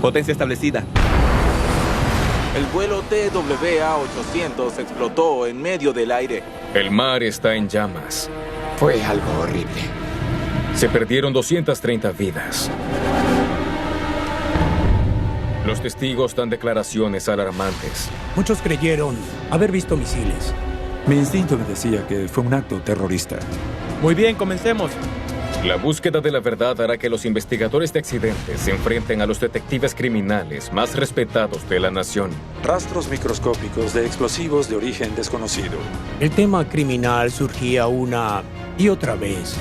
Potencia establecida. El vuelo TWA-800 explotó en medio del aire. El mar está en llamas. Fue algo horrible. Se perdieron 230 vidas. Los testigos dan declaraciones alarmantes. Muchos creyeron haber visto misiles. Mi instinto me decía que fue un acto terrorista. Muy bien, comencemos. La búsqueda de la verdad hará que los investigadores de accidentes se enfrenten a los detectives criminales más respetados de la nación. Rastros microscópicos de explosivos de origen desconocido. El tema criminal surgía una y otra vez.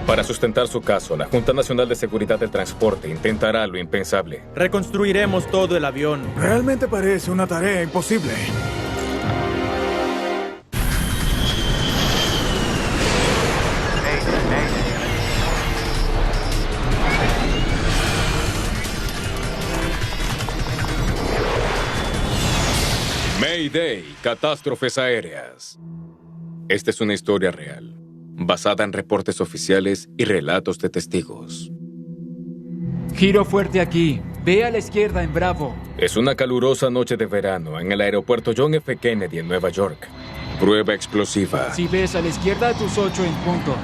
Para sustentar su caso, la Junta Nacional de Seguridad del Transporte intentará lo impensable. Reconstruiremos todo el avión. Realmente parece una tarea imposible. Mayday, catástrofes aéreas. Esta es una historia real, basada en reportes oficiales y relatos de testigos. Giro fuerte aquí. Ve a la izquierda en Bravo. Es una calurosa noche de verano en el aeropuerto John F. Kennedy en Nueva York. Prueba explosiva. Si ves a la izquierda, a tus 8 en punto.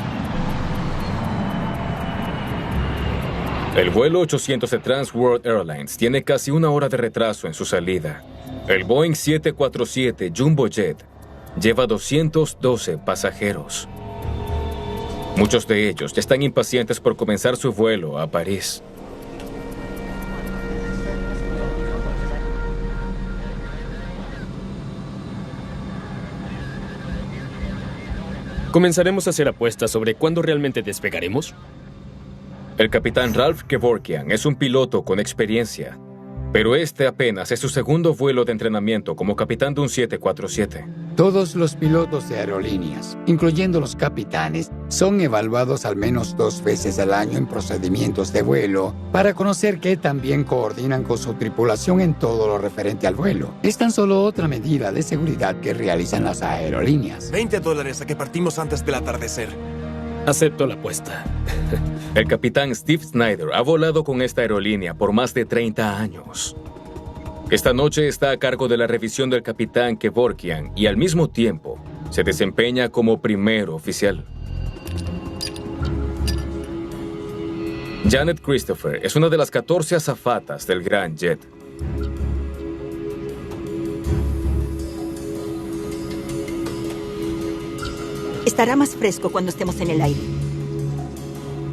El vuelo 800 de Trans World Airlines tiene casi una hora de retraso en su salida. El Boeing 747 Jumbo Jet lleva 212 pasajeros. Muchos de ellos ya están impacientes por comenzar su vuelo a París. ¿Comenzaremos a hacer apuestas sobre cuándo realmente despegaremos? El capitán Ralph Kevorkian es un piloto con experiencia, pero este apenas es su segundo vuelo de entrenamiento como capitán de un 747. Todos los pilotos de aerolíneas, incluyendo los capitanes, son evaluados al menos 2 veces al año en procedimientos de vuelo para conocer qué tan bien coordinan con su tripulación en todo lo referente al vuelo. Es tan solo otra medida de seguridad que realizan las aerolíneas. $20 a que partimos antes del atardecer. Acepto la apuesta. El capitán Steve Snyder ha volado con esta aerolínea por más de 30 años. Esta noche está a cargo de la revisión del capitán Kevorkian y al mismo tiempo se desempeña como primer oficial. Janet Christopher es una de las 14 azafatas del Gran Jet. Estará más fresco cuando estemos en el aire.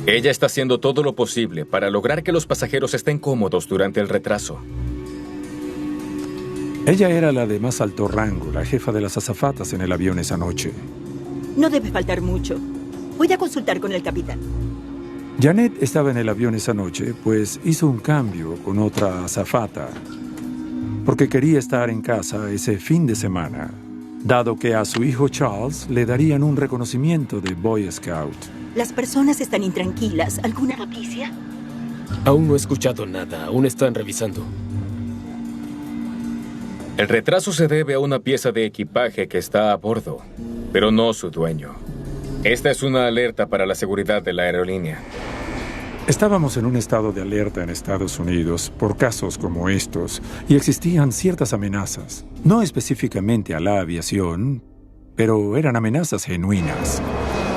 Ella está haciendo todo lo posible para lograr que los pasajeros estén cómodos durante el retraso. Ella era la de más alto rango, la jefa de las azafatas en el avión esa noche. No debe faltar mucho. Voy a consultar con el capitán. Janet estaba en el avión esa noche, pues hizo un cambio con otra azafata, porque quería estar en casa ese fin de semana, dado que a su hijo Charles le darían un reconocimiento de Boy Scout. Las personas están intranquilas. ¿Alguna noticia? Aún no he escuchado nada. Aún están revisando. El retraso se debe a una pieza de equipaje que está a bordo, pero no su dueño. Esta es una alerta para la seguridad de la aerolínea. Estábamos en un estado de alerta en Estados Unidos por casos como estos, y existían ciertas amenazas, no específicamente a la aviación, pero eran amenazas genuinas.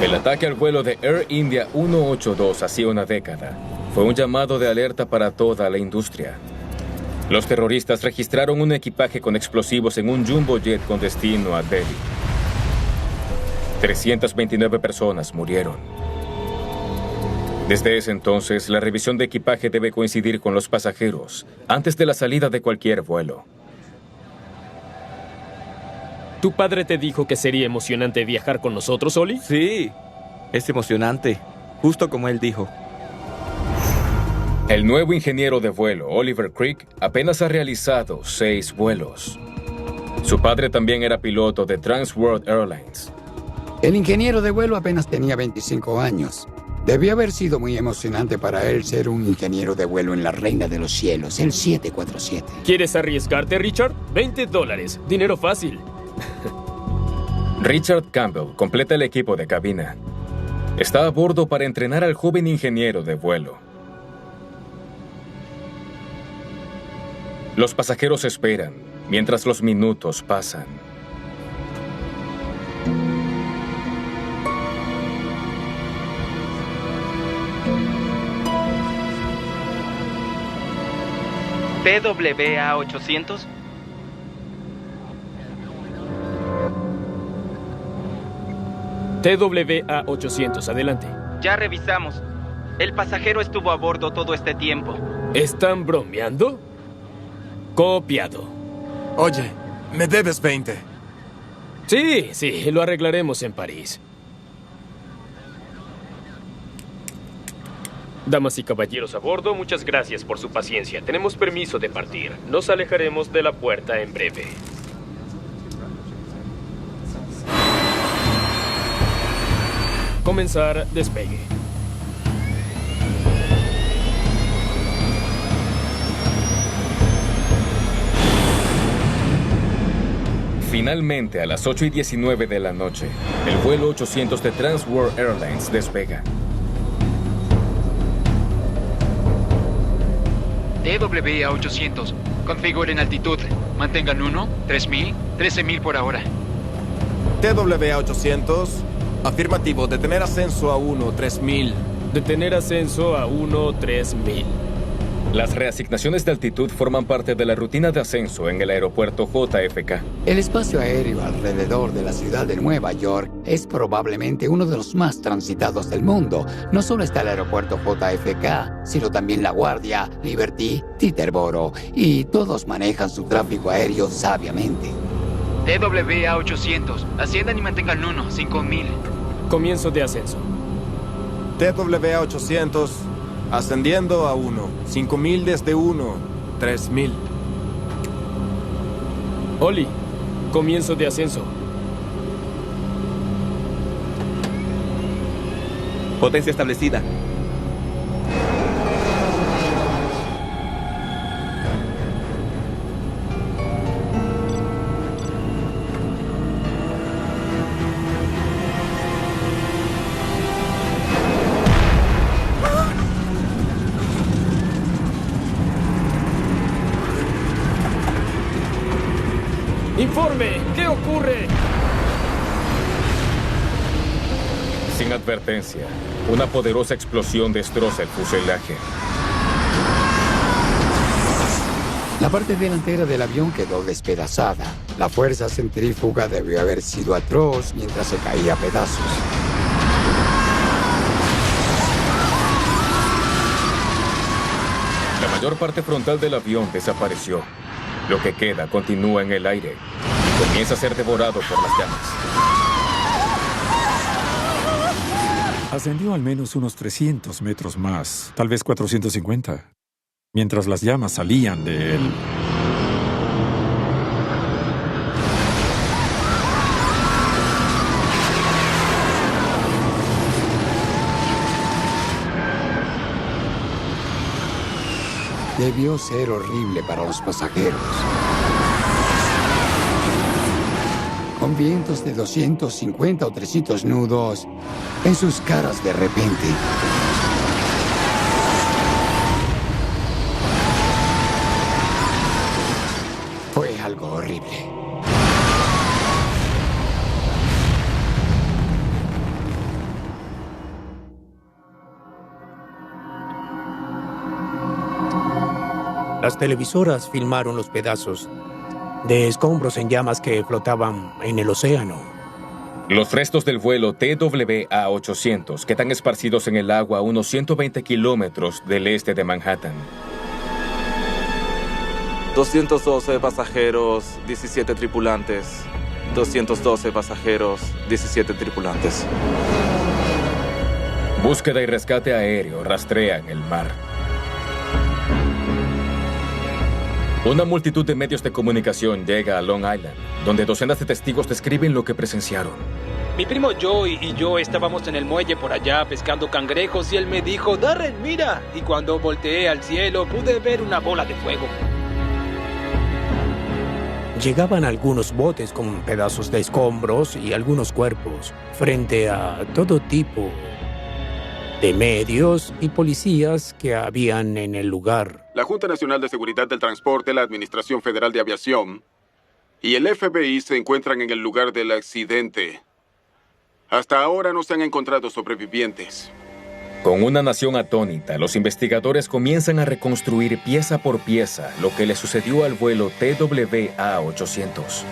El ataque al vuelo de Air India 182 hacía una década fue un llamado de alerta para toda la industria. Los terroristas registraron un equipaje con explosivos en un jumbo jet con destino a Delhi. 329 personas murieron. Desde ese entonces, la revisión de equipaje debe coincidir con los pasajeros antes de la salida de cualquier vuelo. ¿Tu padre te dijo que sería emocionante viajar con nosotros, Oli? Sí, es emocionante, justo como él dijo. El nuevo ingeniero de vuelo, Oliver Creek, apenas ha realizado 6 vuelos. Su padre también era piloto de Trans World Airlines. El ingeniero de vuelo apenas tenía 25 años. Debió haber sido muy emocionante para él ser un ingeniero de vuelo en la reina de los cielos, el 747. ¿Quieres arriesgarte, Richard? $20. Dinero fácil. Richard Campbell completa el equipo de cabina. Está a bordo para entrenar al joven ingeniero de vuelo. Los pasajeros esperan, mientras los minutos pasan. TWA 800. TWA 800, adelante. Ya revisamos. El pasajero estuvo a bordo todo este tiempo. ¿Están bromeando? Copiado. Oye, me debes 20. Sí, lo arreglaremos en París. Damas y caballeros a bordo, muchas gracias por su paciencia. Tenemos permiso de partir. Nos alejaremos de la puerta en breve. Comenzar despegue. Finalmente, a las 8:19 de la noche, el vuelo 800 de Trans World Airlines despega. TWA 800. Configuren altitud. Mantengan 1, 3000, 13000 por ahora. TWA 800. Afirmativo, detener ascenso a 1, 3000. Detener ascenso a 1, 3000. Las reasignaciones de altitud forman parte de la rutina de ascenso en el aeropuerto JFK. El espacio aéreo alrededor de la ciudad de Nueva York es probablemente uno de los más transitados del mundo. No solo está el aeropuerto JFK, sino también La Guardia, Liberty, Teterboro, y todos manejan su tráfico aéreo sabiamente. TWA 800. Asciendan y mantengan 1, 5000. Comienzo de ascenso. TWA 800. Ascendiendo a 1, 5000 desde 1, 3000. Oli, comienzo de ascenso. Potencia establecida. ¡Informe! ¿Qué ocurre? Sin advertencia, una poderosa explosión destroza el fuselaje. La parte delantera del avión quedó despedazada. La fuerza centrífuga debió haber sido atroz mientras se caía a pedazos. La mayor parte frontal del avión desapareció. Lo que queda continúa en el aire y comienza a ser devorado por las llamas. Ascendió al menos unos 300 metros más, tal vez 450, mientras las llamas salían de él. Debió ser horrible para los pasajeros. Con vientos de 250 o 300 nudos en sus caras de repente. Fue algo horrible. Las televisoras filmaron los pedazos de escombros en llamas que flotaban en el océano. Los restos del vuelo TWA 800 quedan esparcidos en el agua a unos 120 kilómetros del este de Manhattan. 212 pasajeros, 17 tripulantes. 212 pasajeros, 17 tripulantes. Búsqueda y rescate aéreo rastrean el mar. Una multitud de medios de comunicación llega a Long Island, donde docenas de testigos describen lo que presenciaron. Mi primo Joey y yo estábamos en el muelle por allá pescando cangrejos y él me dijo, Darren, mira. Y cuando volteé al cielo pude ver una bola de fuego. Llegaban algunos botes con pedazos de escombros y algunos cuerpos frente a todo tipo de medios y policías que habían en el lugar. La Junta Nacional de Seguridad del Transporte, la Administración Federal de Aviación y el FBI se encuentran en el lugar del accidente. Hasta ahora no se han encontrado sobrevivientes. Con una nación atónita, los investigadores comienzan a reconstruir pieza por pieza lo que le sucedió al vuelo TWA-800.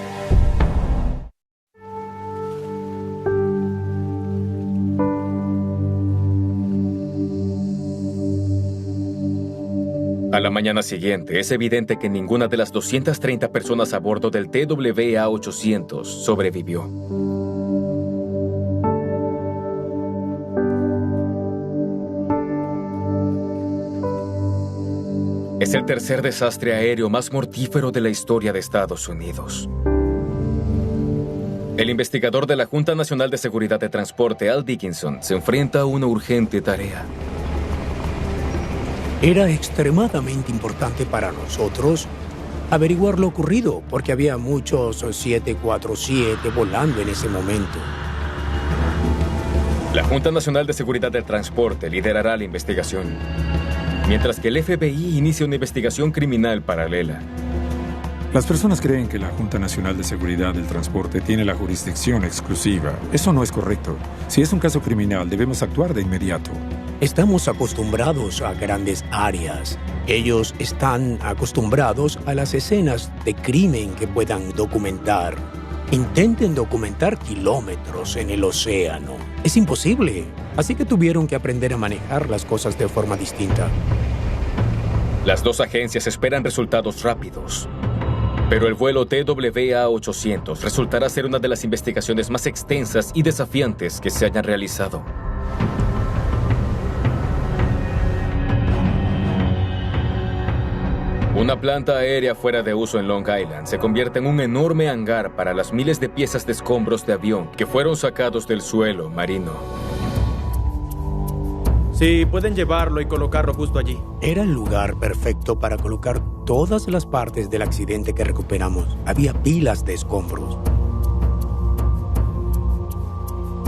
A la mañana siguiente, es evidente que ninguna de las 230 personas a bordo del TWA-800 sobrevivió. Es el tercer desastre aéreo más mortífero de la historia de Estados Unidos. El investigador de la Junta Nacional de Seguridad de Transporte, Al Dickinson, se enfrenta a una urgente tarea. Era extremadamente importante para nosotros averiguar lo ocurrido, porque había muchos 747 volando en ese momento. La Junta Nacional de Seguridad del Transporte liderará la investigación, mientras que el FBI inicia una investigación criminal paralela. Las personas creen que la Junta Nacional de Seguridad del Transporte tiene la jurisdicción exclusiva. Eso no es correcto. Si es un caso criminal, debemos actuar de inmediato. Estamos acostumbrados a grandes áreas. Ellos están acostumbrados a las escenas de crimen que puedan documentar. Intenten documentar kilómetros en el océano. Es imposible. Así que tuvieron que aprender a manejar las cosas de forma distinta. Las dos agencias esperan resultados rápidos. Pero el vuelo TWA-800 resultará ser una de las investigaciones más extensas y desafiantes que se hayan realizado. Una planta aérea fuera de uso en Long Island se convierte en un enorme hangar para las miles de piezas de escombros de avión que fueron sacados del suelo marino. Sí, pueden llevarlo y colocarlo justo allí. Era el lugar perfecto para colocar todas las partes del accidente que recuperamos. Había pilas de escombros.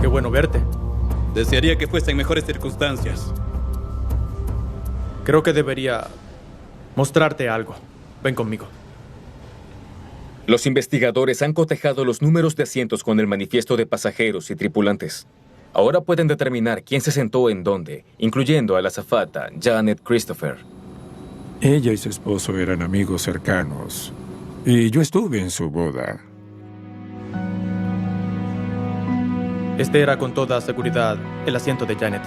Qué bueno verte. Desearía que fuese en mejores circunstancias. Creo que debería mostrarte algo. Ven conmigo. Los investigadores han cotejado los números de asientos con el manifiesto de pasajeros y tripulantes. Ahora pueden determinar quién se sentó en dónde, incluyendo a la azafata Janet Christopher. Ella y su esposo eran amigos cercanos, y yo estuve en su boda. Este era con toda seguridad el asiento de Janet.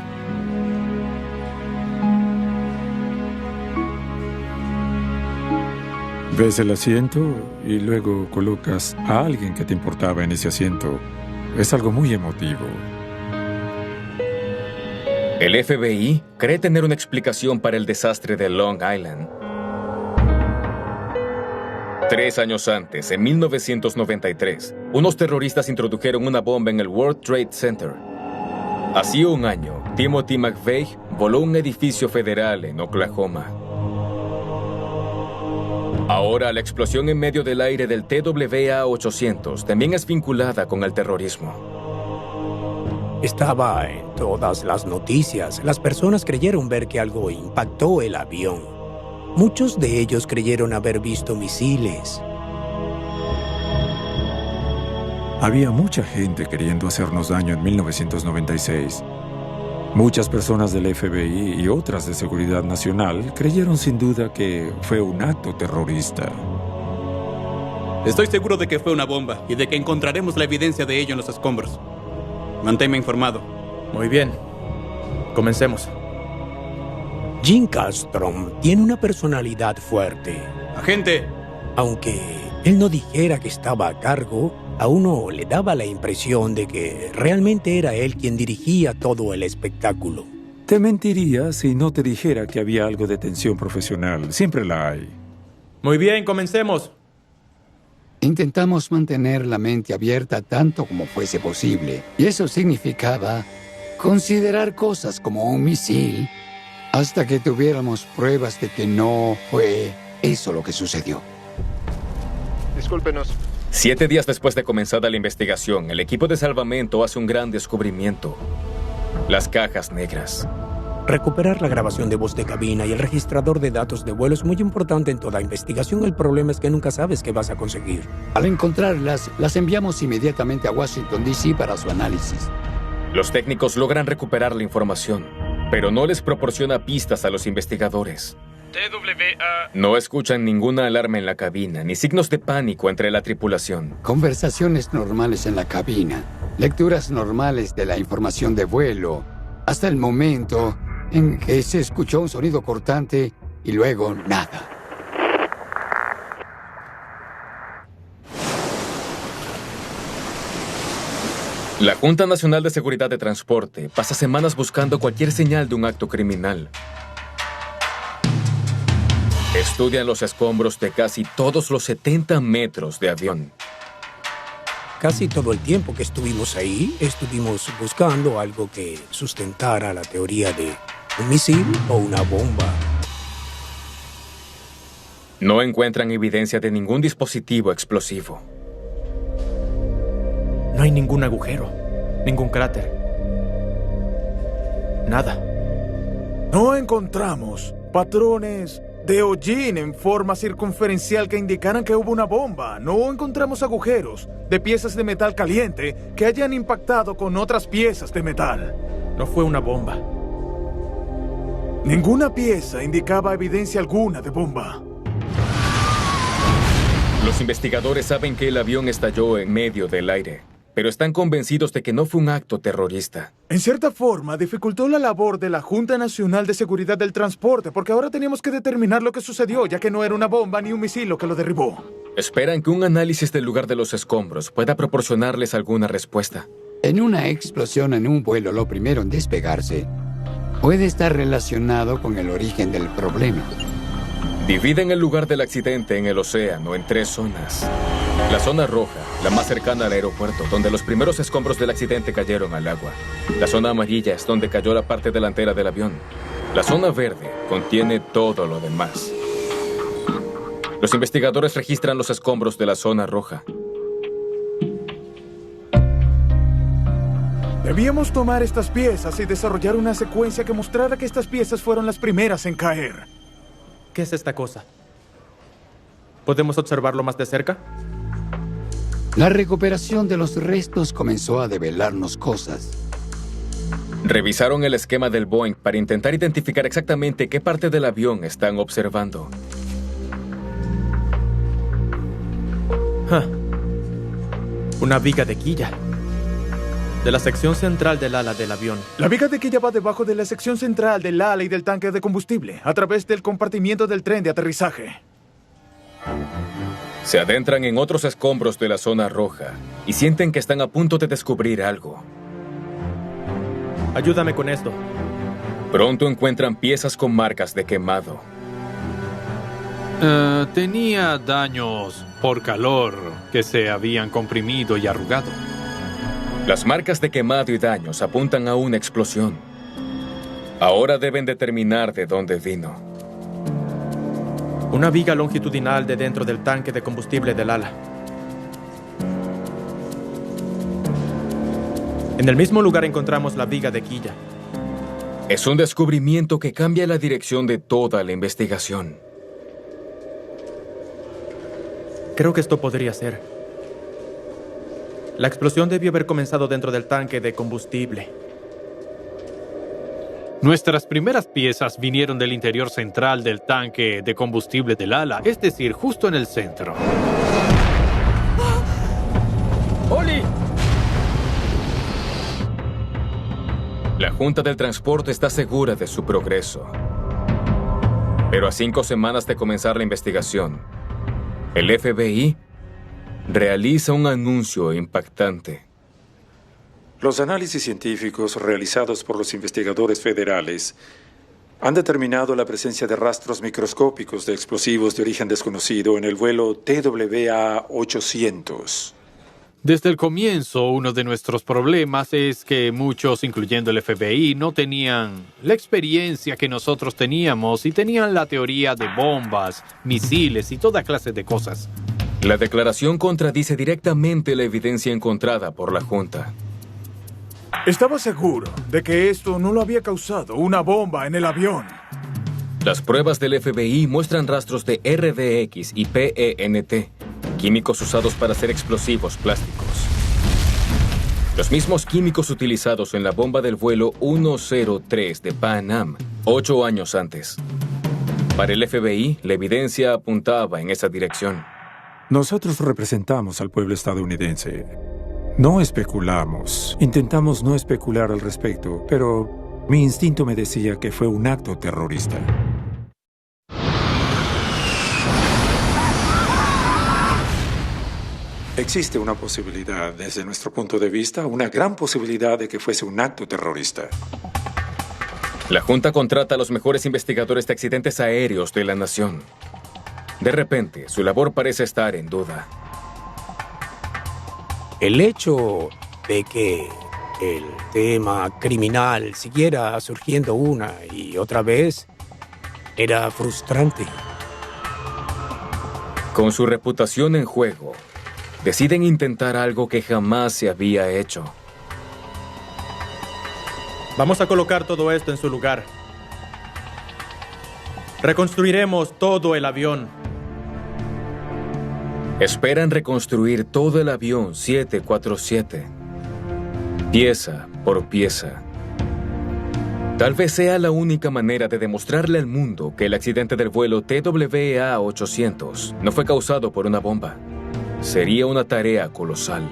Ves el asiento y luego colocas a alguien que te importaba en ese asiento. Es algo muy emotivo. El FBI cree tener una explicación para el desastre de Long Island. 3 años antes, en 1993, unos terroristas introdujeron una bomba en el World Trade Center. Hacía un año, Timothy McVeigh voló un edificio federal en Oklahoma. Ahora, la explosión en medio del aire del TWA-800 también es vinculada con el terrorismo. Estaba en todas las noticias. Las personas creyeron ver que algo impactó el avión. Muchos de ellos creyeron haber visto misiles. Había mucha gente queriendo hacernos daño en 1996. Muchas personas del FBI y otras de Seguridad Nacional creyeron sin duda que fue un acto terrorista. Estoy seguro de que fue una bomba y de que encontraremos la evidencia de ello en los escombros. Manténme informado. Muy bien. Comencemos. Jim Castrom tiene una personalidad fuerte. ¡Agente! Aunque él no dijera que estaba a cargo, a uno le daba la impresión de que realmente era él quien dirigía todo el espectáculo. Te mentiría si no te dijera que había algo de tensión profesional. Siempre la hay. Muy bien, comencemos. Intentamos mantener la mente abierta tanto como fuese posible, y eso significaba considerar cosas como un misil hasta que tuviéramos pruebas de que no fue eso lo que sucedió. Discúlpenos. 7 días después de comenzada la investigación, el equipo de salvamento hace un gran descubrimiento. Las cajas negras. Recuperar la grabación de voz de cabina y el registrador de datos de vuelo es muy importante en toda investigación. El problema es que nunca sabes qué vas a conseguir. Al encontrarlas, las enviamos inmediatamente a Washington, D.C. para su análisis. Los técnicos logran recuperar la información, pero no les proporciona pistas a los investigadores. TWA. No escuchan ninguna alarma en la cabina, ni signos de pánico entre la tripulación. Conversaciones normales en la cabina, lecturas normales de la información de vuelo, hasta el momento en que se escuchó un sonido cortante y luego nada. La Junta Nacional de Seguridad de Transporte pasa semanas buscando cualquier señal de un acto criminal. Estudian los escombros de casi todos los 70 metros de avión. Casi todo el tiempo que estuvimos ahí, estuvimos buscando algo que sustentara la teoría de un misil o una bomba. No encuentran evidencia de ningún dispositivo explosivo. No hay ningún agujero, ningún cráter. Nada. No encontramos patrones de hollín en forma circunferencial que indicaran que hubo una bomba. No encontramos agujeros de piezas de metal caliente que hayan impactado con otras piezas de metal. No fue una bomba. Ninguna pieza indicaba evidencia alguna de bomba. Los investigadores saben que el avión estalló en medio del aire, pero están convencidos de que no fue un acto terrorista. En cierta forma, dificultó la labor de la Junta Nacional de Seguridad del Transporte, porque ahora teníamos que determinar lo que sucedió, ya que no era una bomba ni un misil lo que lo derribó. Esperan que un análisis del lugar de los escombros pueda proporcionarles alguna respuesta. En una explosión en un vuelo, lo primero en despegarse puede estar relacionado con el origen del problema. Dividen el lugar del accidente en el océano en 3 zonas. La zona roja, la más cercana al aeropuerto, donde los primeros escombros del accidente cayeron al agua. La zona amarilla es donde cayó la parte delantera del avión. La zona verde contiene todo lo demás. Los investigadores registran los escombros de la zona roja. Debíamos tomar estas piezas y desarrollar una secuencia que mostrara que estas piezas fueron las primeras en caer. ¿Qué es esta cosa? ¿Podemos observarlo más de cerca? La recuperación de los restos comenzó a develarnos cosas. Revisaron el esquema del Boeing para intentar identificar exactamente qué parte del avión están observando. Una viga de quilla. De la sección central del ala del avión. La viga de quilla va debajo de la sección central del ala y del tanque de combustible, a través del compartimiento del tren de aterrizaje. Se adentran en otros escombros de la zona roja y sienten que están a punto de descubrir algo. Ayúdame con esto. Pronto encuentran piezas con marcas de quemado. Tenía daños por calor que se habían comprimido y arrugado. Las marcas de quemado y daños apuntan a una explosión. Ahora deben determinar de dónde vino. Una viga longitudinal de dentro del tanque de combustible del ala. En el mismo lugar encontramos la viga de quilla. Es un descubrimiento que cambia la dirección de toda la investigación. Creo que esto podría ser. La explosión debió haber comenzado dentro del tanque de combustible. Nuestras primeras piezas vinieron del interior central del tanque de combustible del ala, es decir, justo en el centro. ¡Oli! La Junta del Transporte está segura de su progreso. Pero a 5 semanas de comenzar la investigación, el FBI realiza un anuncio impactante. Los análisis científicos realizados por los investigadores federales han determinado la presencia de rastros microscópicos de explosivos de origen desconocido en el vuelo TWA-800. Desde el comienzo, uno de nuestros problemas es que muchos, incluyendo el FBI, no tenían la experiencia que nosotros teníamos y tenían la teoría de bombas, misiles y toda clase de cosas. La declaración contradice directamente la evidencia encontrada por la Junta. Estaba seguro de que esto no lo había causado una bomba en el avión. Las pruebas del FBI muestran rastros de RDX y PENT, químicos usados para hacer explosivos plásticos. Los mismos químicos utilizados en la bomba del vuelo 103 de Pan Am, 8 años antes. Para el FBI, la evidencia apuntaba en esa dirección. Nosotros representamos al pueblo estadounidense. No especulamos. Intentamos no especular al respecto, pero mi instinto me decía que fue un acto terrorista. Existe una posibilidad, desde nuestro punto de vista, una gran posibilidad de que fuese un acto terrorista. La Junta contrata a los mejores investigadores de accidentes aéreos de la nación. De repente, su labor parece estar en duda. El hecho de que el tema criminal siguiera surgiendo una y otra vez era frustrante. Con su reputación en juego, deciden intentar algo que jamás se había hecho. Vamos a colocar todo esto en su lugar. Reconstruiremos todo el avión. Esperan reconstruir todo el avión 747, pieza por pieza. Tal vez sea la única manera de demostrarle al mundo que el accidente del vuelo TWA-800 no fue causado por una bomba. Sería una tarea colosal.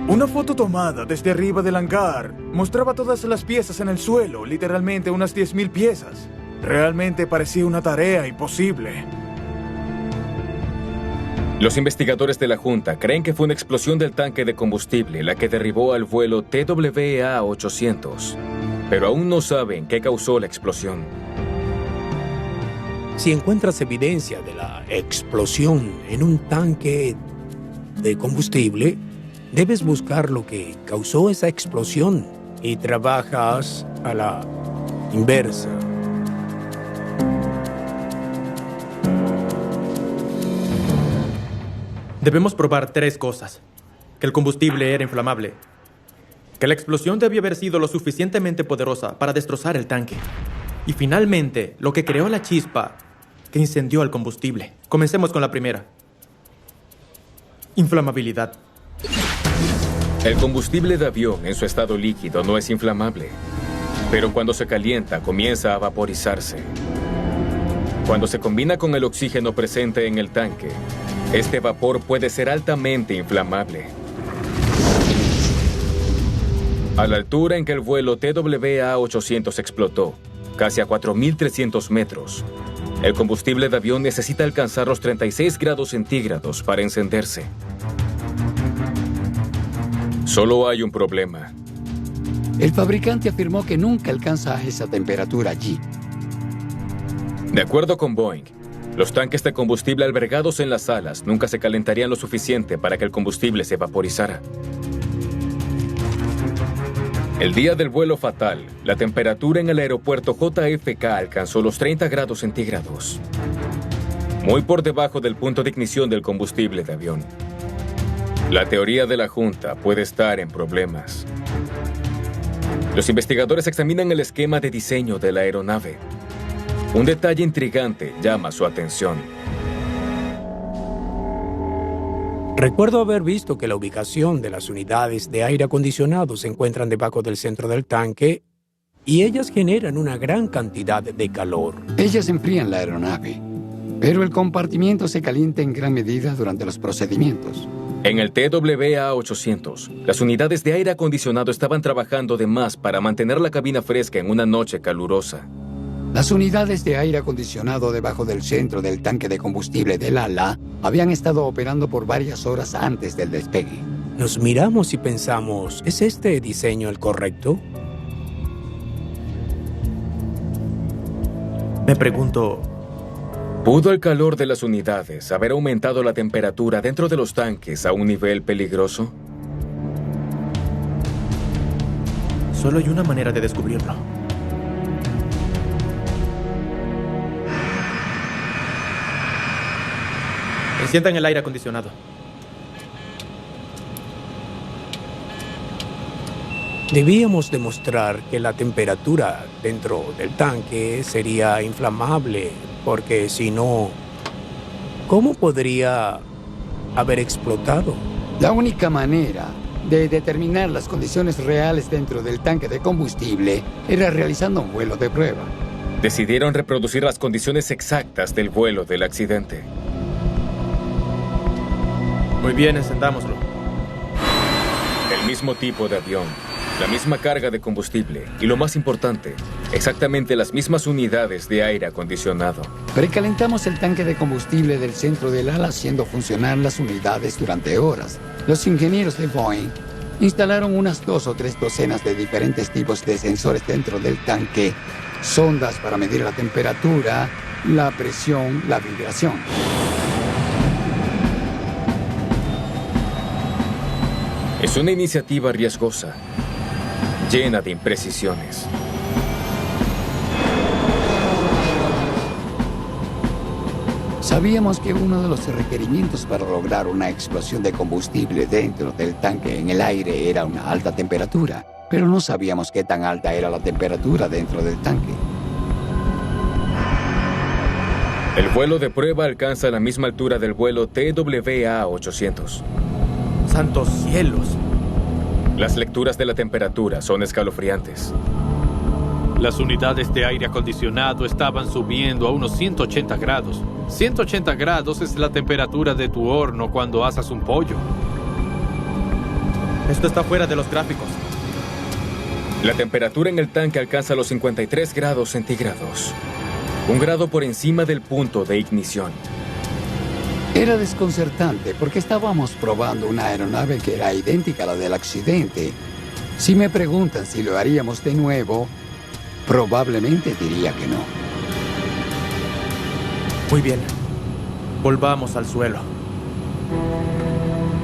Una foto tomada desde arriba del hangar mostraba todas las piezas en el suelo, literalmente unas 10.000 piezas. Realmente parecía una tarea imposible. Los investigadores de la Junta creen que fue una explosión del tanque de combustible la que derribó al vuelo TWA-800, pero aún no saben qué causó la explosión. Si encuentras evidencia de la explosión en un tanque de combustible, debes buscar lo que causó esa explosión y trabajas a la inversa. Debemos probar 3 cosas. Que el combustible era inflamable. Que la explosión debió haber sido lo suficientemente poderosa para destrozar el tanque. Y finalmente, lo que creó la chispa que incendió el combustible. Comencemos con la primera. Inflamabilidad. El combustible de avión en su estado líquido no es inflamable, pero cuando se calienta comienza a vaporizarse. Cuando se combina con el oxígeno presente en el tanque, este vapor puede ser altamente inflamable. A la altura en que el vuelo TWA-800 explotó, casi a 4.300 metros, el combustible de avión necesita alcanzar los 36 grados centígrados para encenderse. Solo hay un problema. El fabricante afirmó que nunca alcanza esa temperatura allí. De acuerdo con Boeing, los tanques de combustible albergados en las alas nunca se calentarían lo suficiente para que el combustible se vaporizara. El día del vuelo fatal, la temperatura en el aeropuerto JFK alcanzó los 30 grados centígrados, muy por debajo del punto de ignición del combustible de avión. La teoría de la Junta puede estar en problemas. Los investigadores examinan el esquema de diseño de la aeronave. Un detalle intrigante llama su atención. Recuerdo haber visto que la ubicación de las unidades de aire acondicionado se encuentran debajo del centro del tanque y ellas generan una gran cantidad de calor. Ellas enfrían la aeronave, pero el compartimiento se calienta en gran medida durante los procedimientos. En el TWA-800, las unidades de aire acondicionado estaban trabajando de más para mantener la cabina fresca en una noche calurosa. Las unidades de aire acondicionado debajo del centro del tanque de combustible del ala habían estado operando por varias horas antes del despegue. Nos miramos y pensamos, ¿es este diseño el correcto? Me pregunto, ¿pudo el calor de las unidades haber aumentado la temperatura dentro de los tanques a un nivel peligroso? solo hay una manera de descubrirlo. Enciendan el aire acondicionado. Debíamos demostrar que la temperatura dentro del tanque sería inflamable, porque si no, ¿cómo podría haber explotado? La única manera de determinar las condiciones reales dentro del tanque de combustible era realizando un vuelo de prueba. Decidieron reproducir las condiciones exactas del vuelo del accidente. Muy bien, encendámoslo. El mismo tipo de avión, la misma carga de combustible y, lo más importante, exactamente las mismas unidades de aire acondicionado. Precalentamos el tanque de combustible del centro del ala haciendo funcionar las unidades durante horas. Los ingenieros de Boeing instalaron unas 2 o 3 docenas de diferentes tipos de sensores dentro del tanque, sondas para medir la temperatura, la presión, la vibración. Es una iniciativa riesgosa, llena de imprecisiones. Sabíamos que uno de los requerimientos para lograr una explosión de combustible dentro del tanque en el aire era una alta temperatura, pero no sabíamos qué tan alta era la temperatura dentro del tanque. El vuelo de prueba alcanza la misma altura del vuelo TWA-800. ¡Santos cielos! Las lecturas de la temperatura son escalofriantes. Las unidades de aire acondicionado estaban subiendo a unos 180 grados. 180 grados es la temperatura de tu horno cuando asas un pollo. Esto está fuera de los gráficos. La temperatura en el tanque alcanza los 53 grados centígrados. 1 grado por encima del punto de ignición. Era desconcertante porque estábamos probando una aeronave que era idéntica a la del accidente. Si me preguntan si lo haríamos de nuevo, probablemente diría que no. Muy bien. Volvamos al suelo.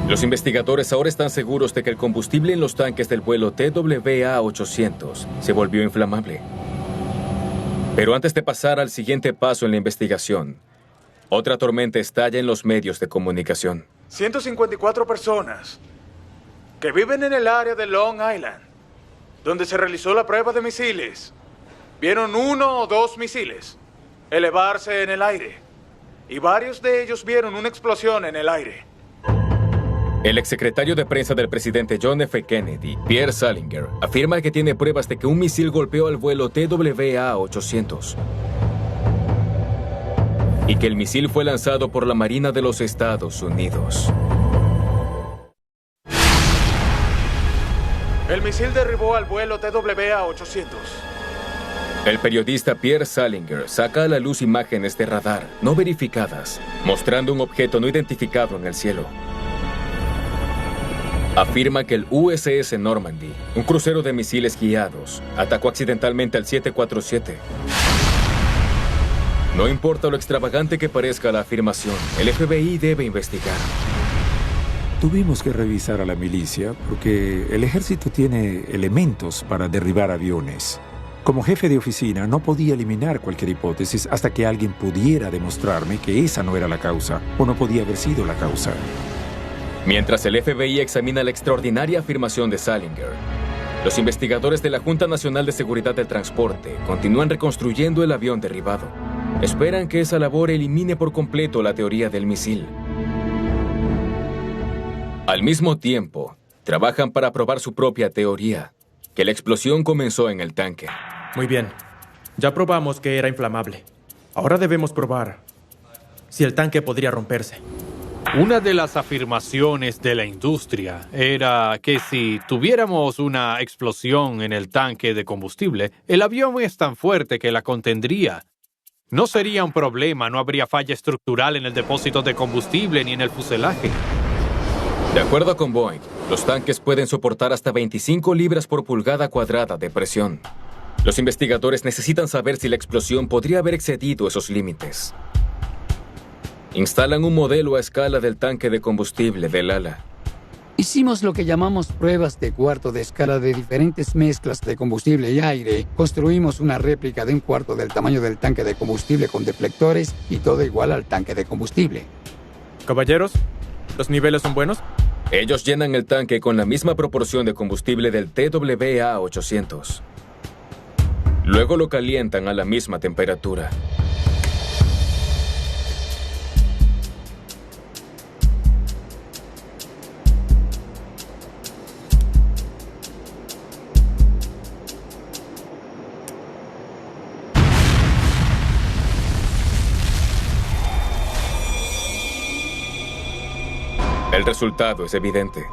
Los investigadores ahora están seguros de que el combustible en los tanques del vuelo TWA-800 se volvió inflamable. Pero antes de pasar al siguiente paso en la investigación, otra tormenta estalla en los medios de comunicación. 154 personas que viven en el área de Long Island, donde se realizó la prueba de misiles, vieron 1 o 2 misiles elevarse en el aire, y varios de ellos vieron una explosión en el aire. El exsecretario de prensa del presidente John F. Kennedy, Pierre Salinger, afirma que tiene pruebas de que un misil golpeó al vuelo TWA-800 y que el misil fue lanzado por la Marina de los Estados Unidos. El misil derribó al vuelo TWA-800. El periodista Pierre Salinger saca a la luz imágenes de radar no verificadas, mostrando un objeto no identificado en el cielo. Afirma que el USS Normandy, un crucero de misiles guiados, atacó accidentalmente al 747. No importa lo extravagante que parezca la afirmación, el FBI debe investigar. Tuvimos que revisar a la milicia porque el ejército tiene elementos para derribar aviones. Como jefe de oficina, no podía eliminar cualquier hipótesis hasta que alguien pudiera demostrarme que esa no era la causa o no podía haber sido la causa. Mientras el FBI examina la extraordinaria afirmación de Salinger, los investigadores de la Junta Nacional de Seguridad del Transporte continúan reconstruyendo el avión derribado. Esperan que esa labor elimine por completo la teoría del misil. Al mismo tiempo, trabajan para probar su propia teoría, que la explosión comenzó en el tanque. Muy bien. Ya probamos que era inflamable. Ahora debemos probar si el tanque podría romperse. Una de las afirmaciones de la industria era que si tuviéramos una explosión en el tanque de combustible, el avión es tan fuerte que la contendría. No sería un problema, no habría falla estructural en el depósito de combustible ni en el fuselaje. De acuerdo con Boeing, los tanques pueden soportar hasta 25 libras por pulgada cuadrada de presión. Los investigadores necesitan saber si la explosión podría haber excedido esos límites. Instalan un modelo a escala del tanque de combustible del ala. Hicimos lo que llamamos pruebas de cuarto de escala de diferentes mezclas de combustible y aire. Construimos una réplica de 1/4 del tamaño del tanque de combustible con deflectores y todo igual al tanque de combustible. Caballeros, ¿los niveles son buenos? Ellos llenan el tanque con la misma proporción de combustible del TWA-800. Luego lo calientan a la misma temperatura. El resultado es evidente.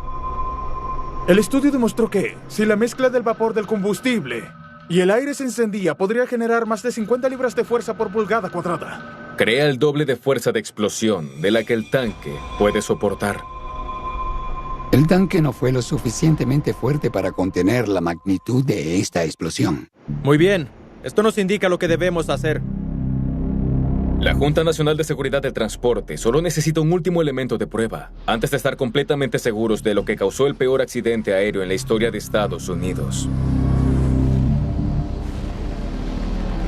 El estudio demostró que, si la mezcla del vapor del combustible y el aire se encendía, podría generar más de 50 libras de fuerza por pulgada cuadrada. Crea el doble de fuerza de explosión de la que el tanque puede soportar. El tanque no fue lo suficientemente fuerte para contener la magnitud de esta explosión. Muy bien. Esto nos indica lo que debemos hacer. La Junta Nacional de Seguridad del Transporte solo necesita un último elemento de prueba antes de estar completamente seguros de lo que causó el peor accidente aéreo en la historia de Estados Unidos.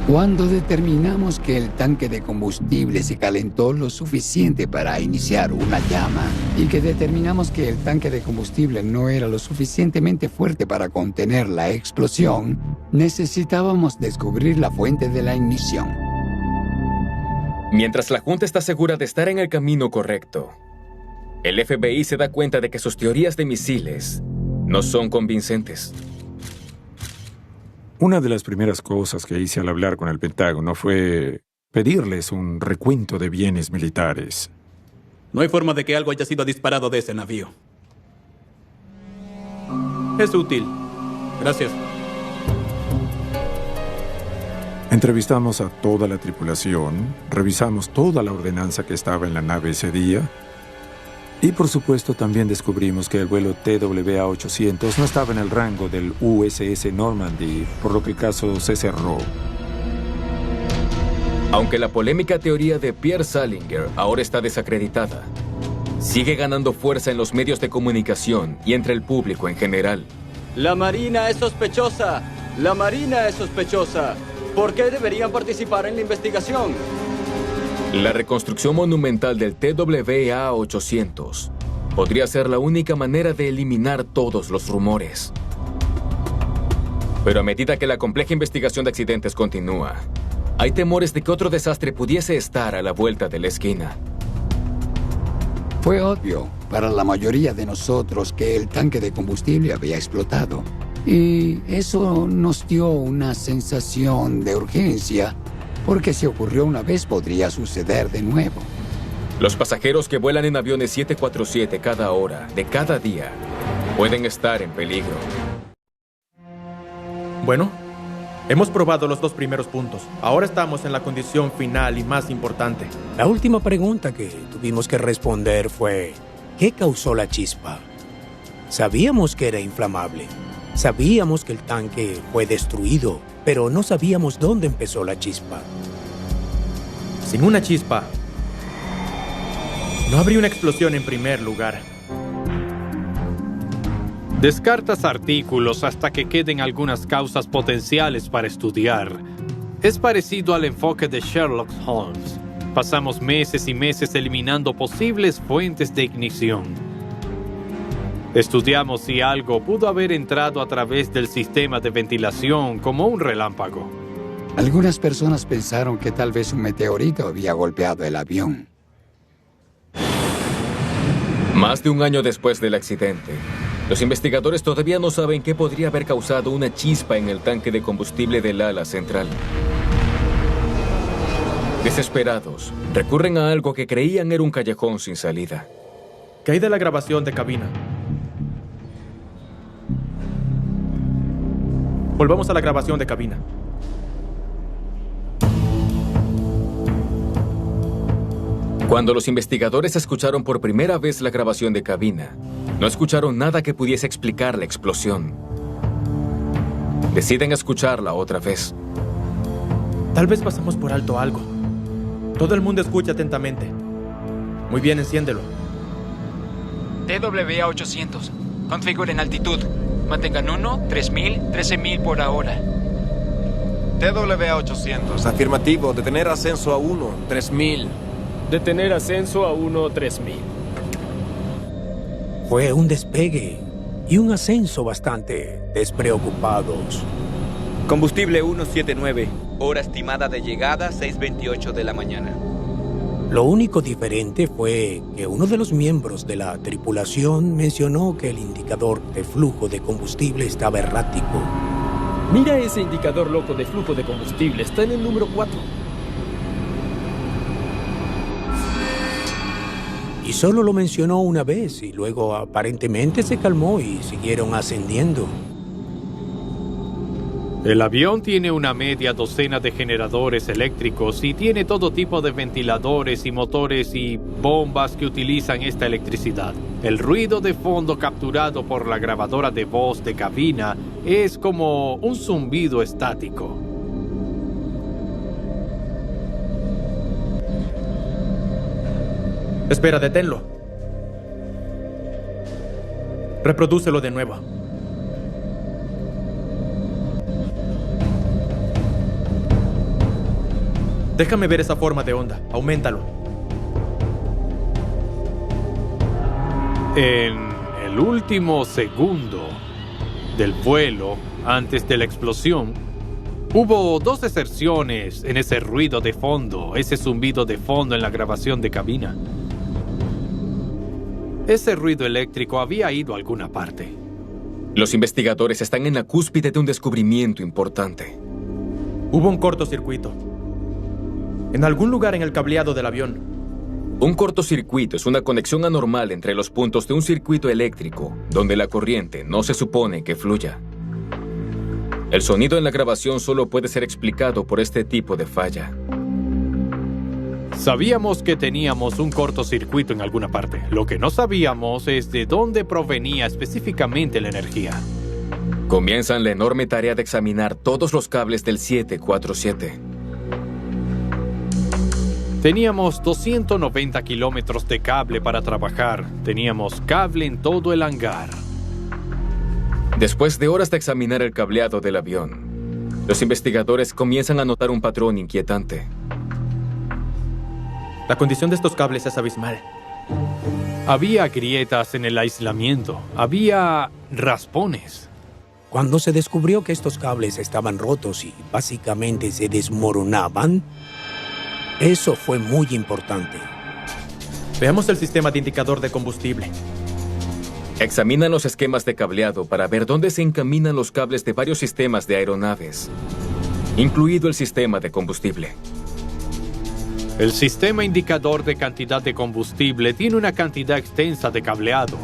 Cuando determinamos que el tanque de combustible se calentó lo suficiente para iniciar una llama y que determinamos que el tanque de combustible no era lo suficientemente fuerte para contener la explosión, necesitábamos descubrir la fuente de la ignición. Mientras la Junta está segura de estar en el camino correcto, el FBI se da cuenta de que sus teorías de misiles no son convincentes. Una de las primeras cosas que hice al hablar con el Pentágono fue pedirles un recuento de bienes militares. No hay forma de que algo haya sido disparado de ese navío. Es útil. Gracias. Entrevistamos a toda la tripulación, revisamos toda la ordenanza que estaba en la nave ese día y, por supuesto, también descubrimos que el vuelo TWA-800 no estaba en el rango del USS Normandy, por lo que el caso se cerró. Aunque la polémica teoría de Pierre Salinger ahora está desacreditada, sigue ganando fuerza en los medios de comunicación y entre el público en general. La Marina es sospechosa. La Marina es sospechosa. ¿Por qué deberían participar en la investigación? La reconstrucción monumental del TWA-800 podría ser la única manera de eliminar todos los rumores. Pero a medida que la compleja investigación de accidentes continúa, hay temores de que otro desastre pudiese estar a la vuelta de la esquina. Fue obvio para la mayoría de nosotros que el tanque de combustible había explotado. Y eso nos dio una sensación de urgencia, porque si ocurrió una vez podría suceder de nuevo. Los pasajeros que vuelan en aviones 747 cada hora, de cada día, pueden estar en peligro. Bueno, hemos probado los dos primeros puntos. Ahora estamos en la condición final y más importante. La última pregunta que tuvimos que responder fue: ¿qué causó la chispa? Sabíamos que era inflamable. Sabíamos que el tanque fue destruido, pero no sabíamos dónde empezó la chispa. Sin una chispa, no habría una explosión en primer lugar. Descartas artículos hasta que queden algunas causas potenciales para estudiar. Es parecido al enfoque de Sherlock Holmes. Pasamos meses y meses eliminando posibles fuentes de ignición. Estudiamos si algo pudo haber entrado a través del sistema de ventilación como un relámpago. Algunas personas pensaron que tal vez un meteorito había golpeado el avión. Más de un año después del accidente, los investigadores todavía no saben qué podría haber causado una chispa en el tanque de combustible del ala central. Desesperados, recurren a algo que creían era un callejón sin salida. ¿Qué hay de la grabación de cabina? Volvamos a la grabación de cabina. Cuando los investigadores escucharon por primera vez la grabación de cabina, no escucharon nada que pudiese explicar la explosión. Deciden escucharla otra vez. Tal vez pasamos por alto algo. Todo el mundo escucha atentamente. Muy bien, enciéndelo. TWA-800. Configuren altitud. Mantengan 1, 3000, 13000 por hora. TWA-800. Afirmativo. Detener ascenso a 1, 3000. Detener ascenso a 1, 3000. Fue un despegue y un ascenso bastante despreocupados. Combustible 179. Hora estimada de llegada 6:28 de la mañana. Lo único diferente fue que uno de los miembros de la tripulación mencionó que el indicador de flujo de combustible estaba errático. Mira ese indicador loco de flujo de combustible. Está en el número 4. Y solo lo mencionó una vez y luego aparentemente se calmó y siguieron ascendiendo. El avión tiene una media docena de generadores eléctricos y tiene todo tipo de ventiladores y motores y bombas que utilizan esta electricidad. El ruido de fondo capturado por la grabadora de voz de cabina es como un zumbido estático. Espera, deténlo. Reprodúcelo de nuevo. Déjame ver esa forma de onda. Auméntalo. En el último segundo del vuelo, antes de la explosión, hubo 2 deserciones en ese ruido de fondo, ese zumbido de fondo en la grabación de cabina. Ese ruido eléctrico había ido a alguna parte. Los investigadores están en la cúspide de un descubrimiento importante. Hubo un cortocircuito. En algún lugar en el cableado del avión. Un cortocircuito es una conexión anormal entre los puntos de un circuito eléctrico, donde la corriente no se supone que fluya. El sonido en la grabación solo puede ser explicado por este tipo de falla. Sabíamos que teníamos un cortocircuito en alguna parte. Lo que no sabíamos es de dónde provenía específicamente la energía. Comienzan la enorme tarea de examinar todos los cables del 747. Teníamos 290 kilómetros de cable para trabajar. Teníamos cable en todo el hangar. Después de horas de examinar el cableado del avión, los investigadores comienzan a notar un patrón inquietante. La condición de estos cables es abismal. Había grietas en el aislamiento. Había raspones. Cuando se descubrió que estos cables estaban rotos y básicamente se desmoronaban, eso fue muy importante. Veamos el sistema de indicador de combustible. Examinan los esquemas de cableado para ver dónde se encaminan los cables de varios sistemas de aeronaves, incluido el sistema de combustible. El sistema indicador de cantidad de combustible tiene una cantidad extensa de cableado.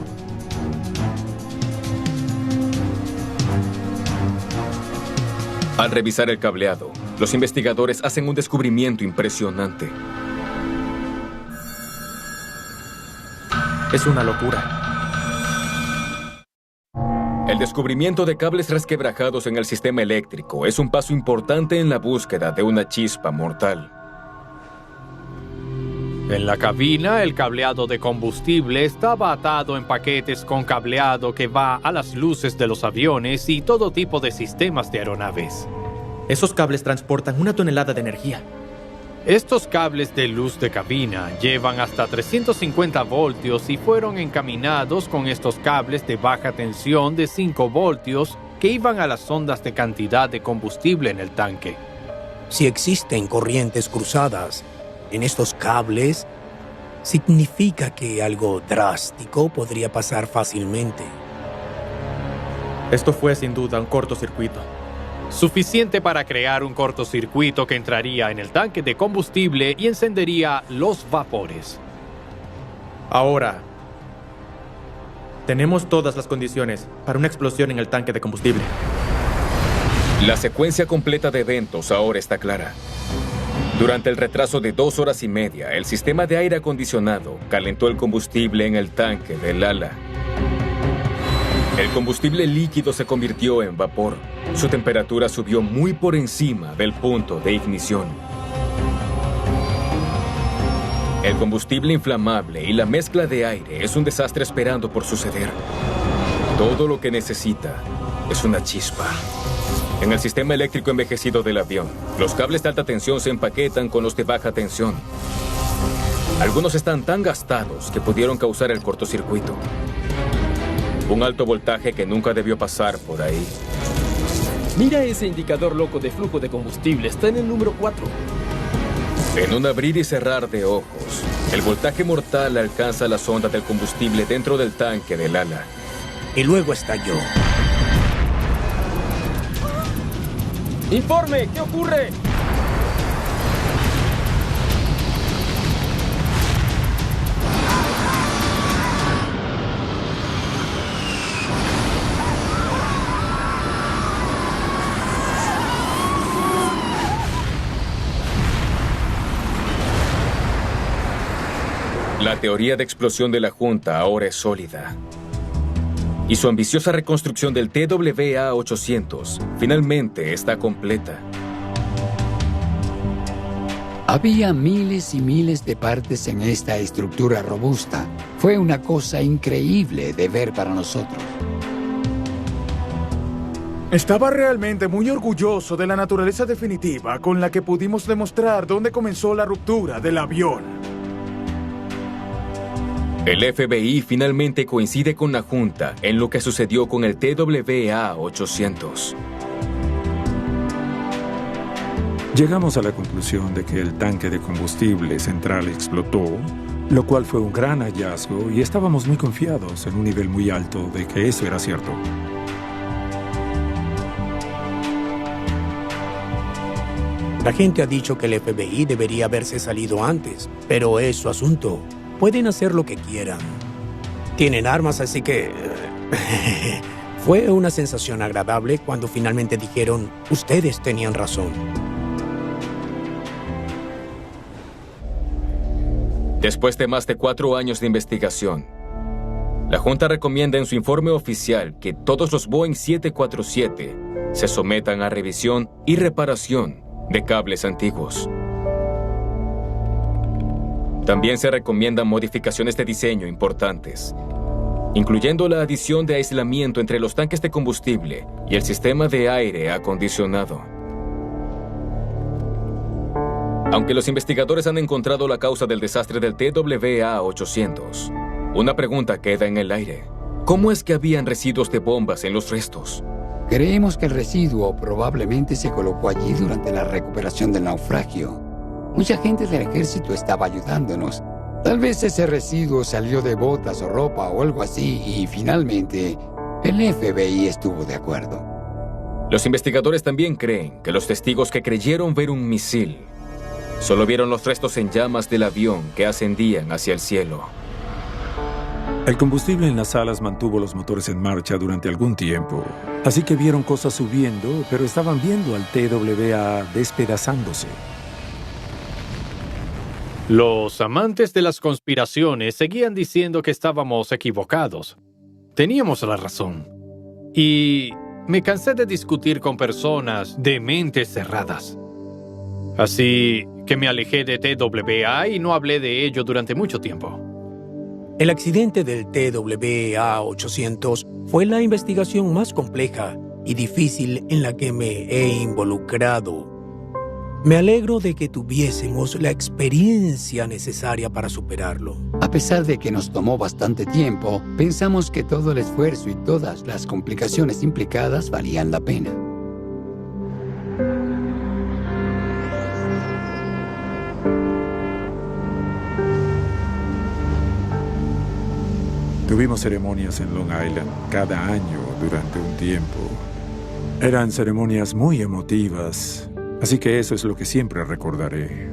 Al revisar el cableado, los investigadores hacen un descubrimiento impresionante. Es una locura. El descubrimiento de cables resquebrajados en el sistema eléctrico es un paso importante en la búsqueda de una chispa mortal. En la cabina, el cableado de combustible estaba atado en paquetes con cableado que va a las luces de los aviones y todo tipo de sistemas de aeronaves. Esos cables transportan 1 tonelada de energía. Estos cables de luz de cabina llevan hasta 350 voltios y fueron encaminados con estos cables de baja tensión de 5 voltios que iban a las ondas de cantidad de combustible en el tanque. Si existen corrientes cruzadas en estos cables, significa que algo drástico podría pasar fácilmente. Esto fue sin duda un cortocircuito. Suficiente para crear un cortocircuito que entraría en el tanque de combustible y encendería los vapores. Ahora, tenemos todas las condiciones para una explosión en el tanque de combustible. La secuencia completa de eventos ahora está clara. Durante el retraso de 2 horas y media, el sistema de aire acondicionado calentó el combustible en el tanque del ala. El combustible líquido se convirtió en vapor. Su temperatura subió muy por encima del punto de ignición. El combustible inflamable y la mezcla de aire es un desastre esperando por suceder. Todo lo que necesita es una chispa. En el sistema eléctrico envejecido del avión, los cables de alta tensión se empaquetan con los de baja tensión. Algunos están tan gastados que pudieron causar el cortocircuito. Un alto voltaje que nunca debió pasar por ahí. Mira ese indicador loco de flujo de combustible. Está en el número 4. En un abrir y cerrar de ojos, el voltaje mortal alcanza la sonda del combustible dentro del tanque del ala. Y luego estalló. ¡Informe! ¿Qué ocurre? La teoría de explosión de la Junta ahora es sólida. Y su ambiciosa reconstrucción del TWA-800 finalmente está completa. Había miles y miles de partes en esta estructura robusta. Fue una cosa increíble de ver para nosotros. Estaba realmente muy orgulloso de la naturaleza definitiva con la que pudimos demostrar dónde comenzó la ruptura del avión. El FBI finalmente coincide con la Junta en lo que sucedió con el TWA-800. Llegamos a la conclusión de que el tanque de combustible central explotó, lo cual fue un gran hallazgo y estábamos muy confiados en un nivel muy alto de que eso era cierto. La gente ha dicho que el FBI debería haberse salido antes, pero es su asunto. Pueden hacer lo que quieran. Tienen armas, así que... Fue una sensación agradable cuando finalmente dijeron, ustedes tenían razón. Después de más de 4 años de investigación, la Junta recomienda en su informe oficial que todos los Boeing 747 se sometan a revisión y reparación de cables antiguos. También se recomiendan modificaciones de diseño importantes, incluyendo la adición de aislamiento entre los tanques de combustible y el sistema de aire acondicionado. Aunque los investigadores han encontrado la causa del desastre del TWA-800, una pregunta queda en el aire. ¿Cómo es que habían residuos de bombas en los restos? Creemos que el residuo probablemente se colocó allí durante la recuperación del naufragio. Mucha gente del ejército estaba ayudándonos. Tal vez ese residuo salió de botas o ropa o algo así y finalmente el FBI estuvo de acuerdo. Los investigadores también creen que los testigos que creyeron ver un misil solo vieron los restos en llamas del avión que ascendían hacia el cielo. El combustible en las alas mantuvo los motores en marcha durante algún tiempo, así que vieron cosas subiendo, pero estaban viendo al TWA despedazándose. Los amantes de las conspiraciones seguían diciendo que estábamos equivocados. Teníamos la razón. Y me cansé de discutir con personas de mentes cerradas. Así que me alejé de TWA y no hablé de ello durante mucho tiempo. El accidente del TWA-800 fue la investigación más compleja y difícil en la que me he involucrado. Me alegro de que tuviésemos la experiencia necesaria para superarlo. A pesar de que nos tomó bastante tiempo, pensamos que todo el esfuerzo y todas las complicaciones implicadas valían la pena. Tuvimos ceremonias en Long Island cada año durante un tiempo. Eran ceremonias muy emotivas, así que eso es lo que siempre recordaré.